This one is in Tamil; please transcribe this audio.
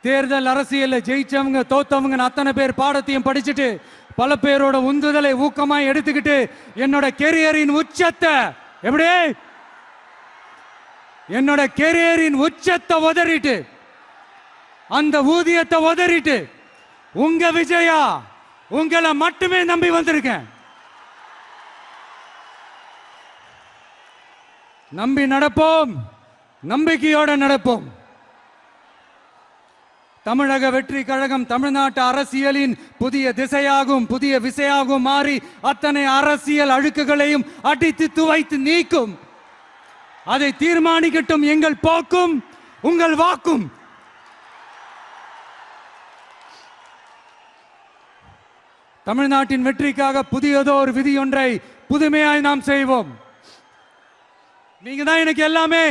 தேர்தல் அரசியல்ல ஜெயிச்சவங்க தோத்தவங்க அத்தனை பேர் பாடத்தையும் படிச்சுட்டு பல பேரோட உந்துதலை ஊக்கமாய் எடுத்துக்கிட்டு என்னோட கெரியரின் உச்சத்தை எப்படி என்னோட கெரியரின் உச்சத்தை உதறிட்டு அந்த ஊதியத்தை உதறிட்டு உங்க விஜயா உங்களை மட்டுமே நம்பி வந்திருக்கேன். நம்பி நடப்போம், நம்பிக்கையோட நடப்போம். தமிழக வெற்றி கழகம் தமிழ்நாட்டு அரசியலின் புதிய திசையாகும், புதிய விசையாகும் மாறி அத்தனை அரசியல் அழுக்குகளையும் அடித்து துவைத்து நீக்கும். அதை தீர்மானிக்கட்டும் எங்கள் போக்கும் உங்கள் வாக்கும். தமிழ்நாட்டின் வெற்றிக்காக புதியதோ ஒரு விதி ஒன்றை புதுமையாய் நாம் செய்வோம். நீங்க தான் எனக்கு எல்லாமே.